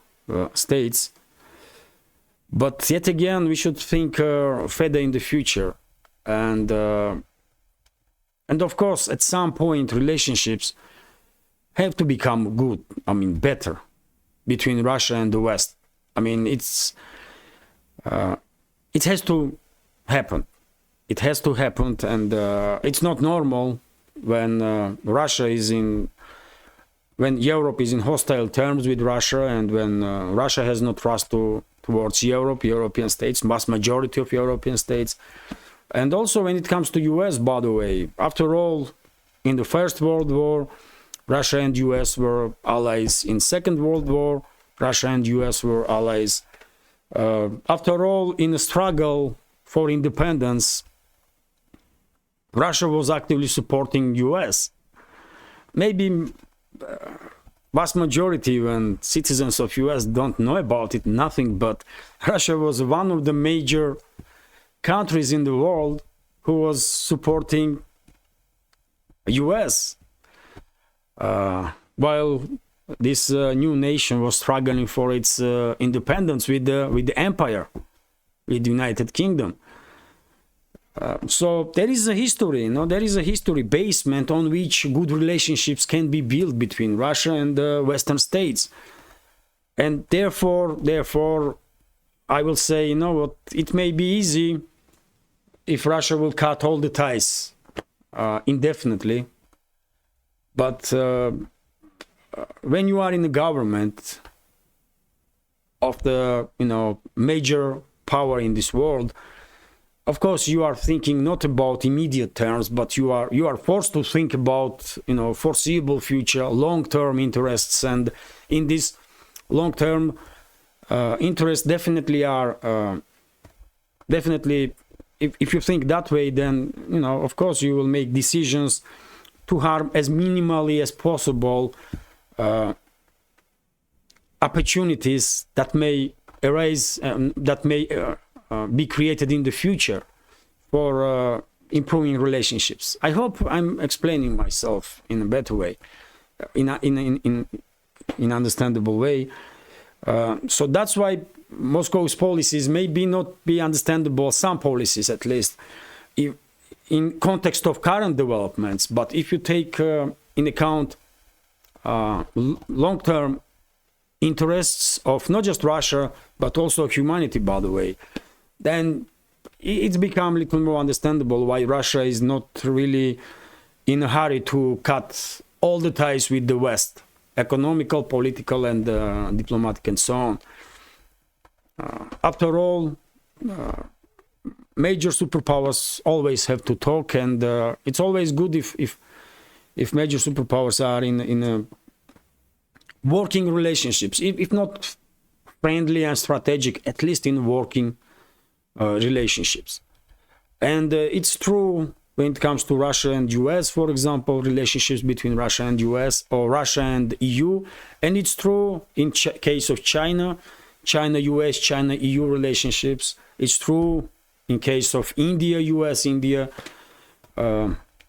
states. But yet again, we should think further in the future, and of course, at some point, relationships have to become good. I mean, better between Russia and the West. I mean, it has to happen. It has to happen, and it's not normal when when Europe is in hostile terms with Russia, and when Russia has no trust towards European states, mass majority of European states. And also when it comes to US, by the way, after all, in the First World War, Russia and US were allies. In Second World War, Russia and US were allies. After all, in the struggle for independence, Russia was actively supporting US. Maybe vast majority when citizens of US don't know about it, nothing, but Russia was one of the major countries in the world who was supporting US while this new nation was struggling for its independence with the empire, with the United Kingdom. So there is a history, there is a history basement on which good relationships can be built between Russia and the Western states. And therefore, I will say, what, it may be easy if Russia will cut all the ties indefinitely. But when you are in the government of the major power in this world, of course you are thinking not about immediate terms, but you are forced to think about foreseeable future, long-term interests. And in this long-term interests definitely are if you think that way, then of course you will make decisions to harm as minimally as possible opportunities that may arise, that may be created in the future for improving relationships. I hope I'm explaining myself in a better way, in understandable way. So that's why Moscow's policies may not be understandable, some policies at least, in context of current developments. But if you take in account long-term interests of not just Russia, but also humanity, by the way, then it's become a little more understandable why Russia is not really in a hurry to cut all the ties with the West, economical, political, and diplomatic, and so on. After all, major superpowers always have to talk, and it's always good if major superpowers are in working relationships, if not friendly and strategic, at least in working relationships. And it's true when it comes to Russia and US, for example, relationships between Russia and US, or Russia and EU. And it's true in case of China, China-US, China-EU relationships. It's true in case of India, US, India,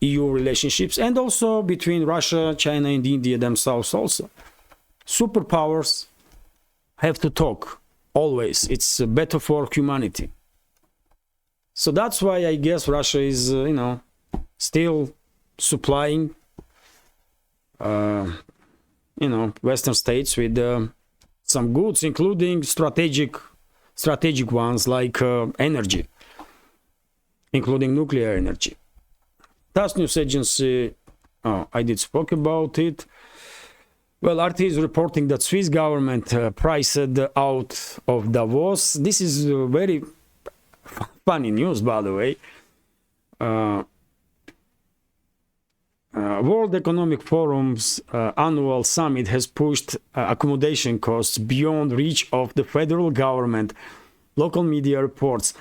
EU relationships, and also between Russia, China, and India themselves also. Superpowers have to talk always. It's better for humanity. So that's why I guess Russia is, still supplying, Western states with some goods, including strategic ones like energy, including nuclear energy. TASS news agency, I did spoke about it. Well, RT is reporting that Swiss government priced out of Davos. This is very funny news, by the way. World Economic Forum's annual summit has pushed accommodation costs beyond reach of the federal government, local media reports.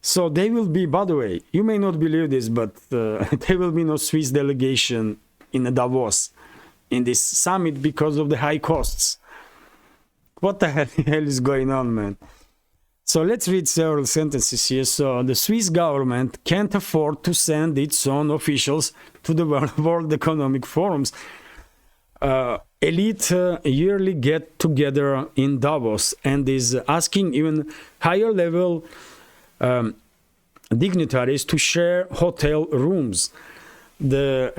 So they will be, by the way, you may not believe this, but there will be no Swiss delegation in Davos in this summit because of the high costs. What the hell is going on, man? So let's read several sentences here. So the Swiss government can't afford to send its own officials to the World Economic Forum's elite yearly get together in Davos, and is asking even higher level dignitaries to share hotel rooms. The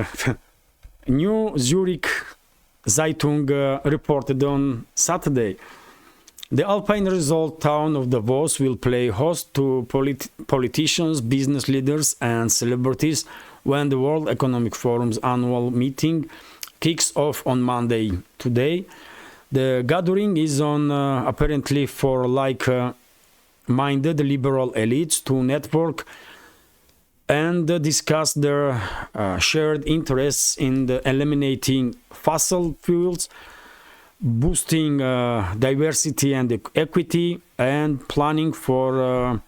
New Zurich Zeitung reported on Saturday. The Alpine resort town of Davos will play host to politicians, business leaders, and celebrities when the World Economic Forum's annual meeting kicks off on Monday. Today, the gathering is on apparently for like-minded liberal elites to network and discuss their shared interests in eliminating fossil fuels, boosting diversity and equity, and planning for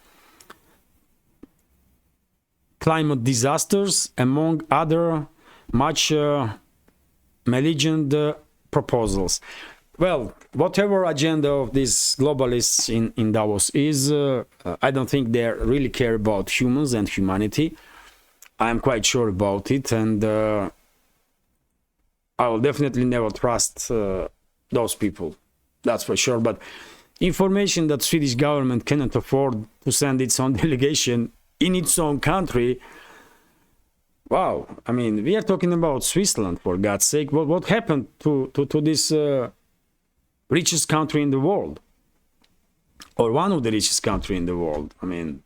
climate disasters, among other much malignant proposals. Well, whatever agenda of these globalists in Davos is, I don't think they really care about humans and humanity. I'm quite sure about it, and I will definitely never trust those people, that's for sure. But information that Swedish government cannot afford to send its own delegation in its own country, wow. I mean, we are talking about Switzerland, for God's sake. What happened to this richest country in the world, or one of the richest country in the world? I mean,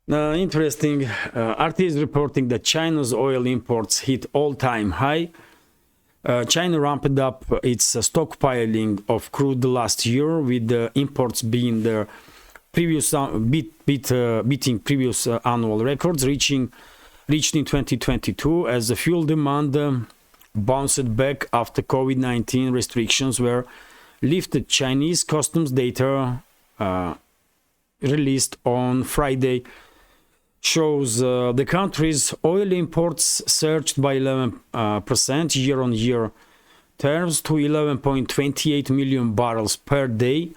interesting. RT is reporting that China's oil imports hit all-time high. China ramped up its stockpiling of crude last year, with the imports being the previous beating previous annual records reached in 2022 as the fuel demand bounced back after COVID-19 restrictions were lifted. Chinese customs data released on Friday shows the country's oil imports surged by 11% year-on-year terms to 11.28 million barrels per day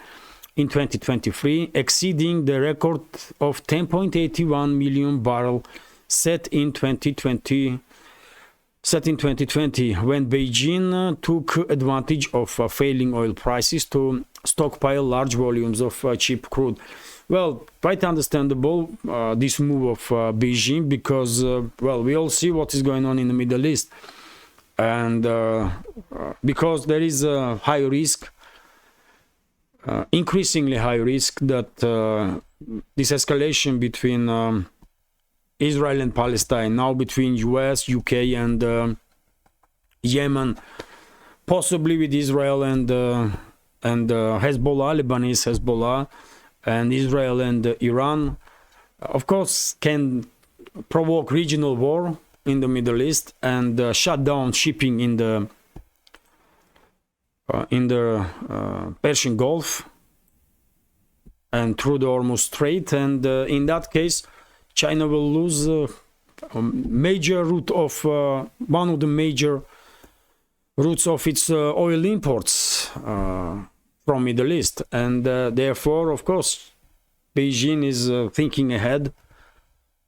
in 2023, exceeding the record of 10.81 million barrels set in 2020, when Beijing took advantage of failing oil prices to stockpile large volumes of cheap crude. well, quite understandable, this move of Beijing, because well, we all see what is going on in the Middle East, and because there is a high risk, increasingly high risk, that this escalation between Israel and Palestine, now between US, UK, and Yemen, possibly with Israel and Hezbollah, Lebanese Hezbollah, and Israel and Iran, of course, can provoke regional war in the Middle East and shut down shipping in the Persian Gulf and through the Hormuz Strait, and in that case, China will lose a major route of one of the major routes of its oil imports from Middle East, and therefore, of course, Beijing is thinking ahead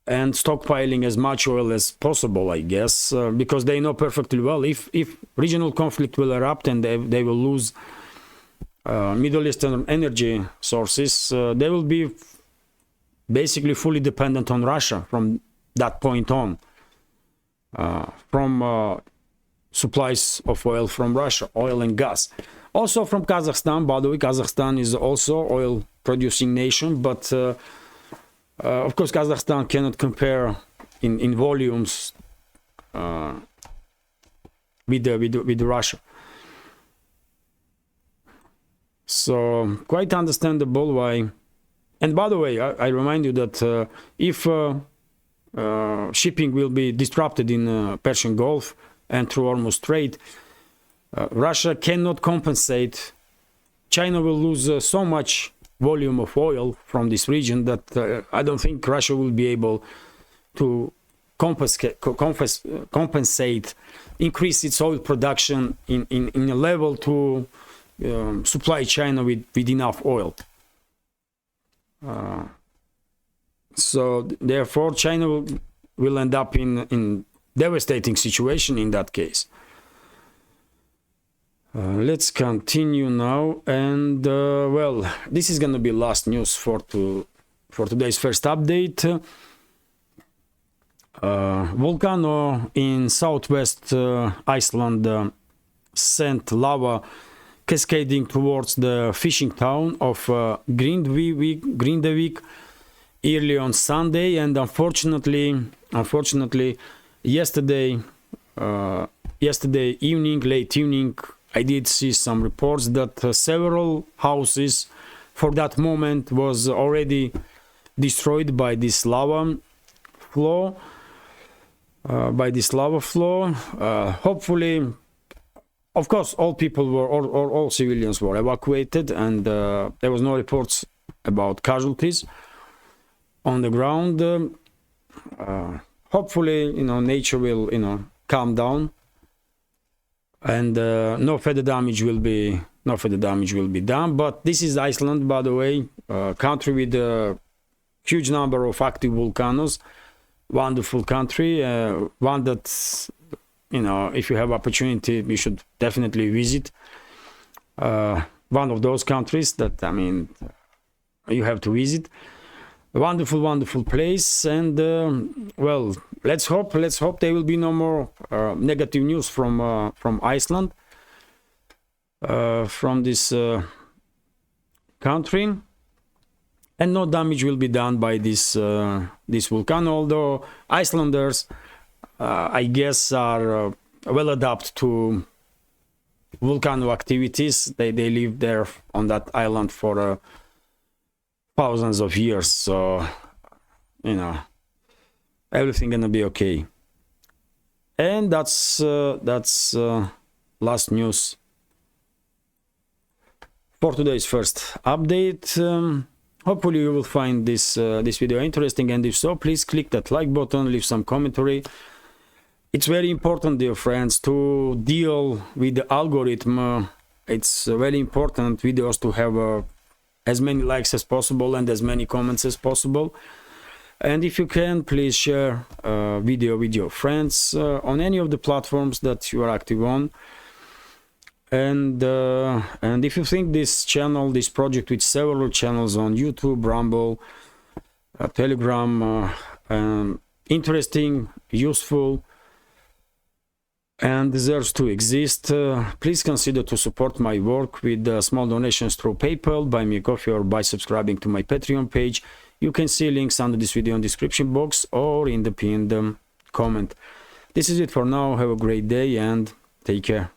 and stockpiling as much oil as possible, I guess, because they know perfectly well if regional conflict will erupt and they will lose Middle Eastern energy sources, they will be basically fully dependent on Russia from that point on, from supplies of oil from Russia, oil and gas. Also from Kazakhstan, by the way. Kazakhstan is also oil producing nation, but of course Kazakhstan cannot compare in volumes with Russia. So quite understandable why. And by the way, I remind you that if shipping will be disrupted in Persian Gulf and through Hormuz Strait, Russia cannot compensate. China will lose so much volume of oil from this region that I don't think Russia will be able to compensate, increase its oil production in a level to supply China with enough oil. So therefore, China will end up in devastating situation in that case. Let's continue now, and well, this is gonna be last news for today's first update. Volcano in southwest Iceland sent lava cascading towards the fishing town of Grindavik early on Sunday, and unfortunately, yesterday evening, late evening, I did see some reports that several houses for that moment was already destroyed by this lava flow. Hopefully, of course, all people were, or all civilians were evacuated, and there was no reports about casualties on the ground. Hopefully, nature will, calm down, and no further damage will be done. But this is Iceland, by the way, a country with a huge number of active volcanoes. Wonderful country, one that, if you have opportunity, you should definitely visit. One of those countries that, you have to visit. A wonderful place, and well, let's hope there will be no more negative news from Iceland, from this country, and no damage will be done by this volcano. Although Icelanders, I guess, are well adapted to volcano activities. They live there on that island for thousands of years, so everything gonna be okay. And that's last news for today's first update. Hopefully you will find this video interesting, and if so, please click that like button, leave some commentary. It's very important, dear friends, to deal with the algorithm. It's very important videos to have as many likes as possible and as many comments as possible. And if you can, please share video with your friends on any of the platforms that you are active on. And if you think this channel, this project with several channels on YouTube, Rumble, Telegram, interesting, useful, and deserves to exist, please consider to support my work with small donations through PayPal, Buy Me a Coffee, or by subscribing to my Patreon page. You can see links under this video in the description box or in the pinned comment. This is it for now. Have a great day and take care.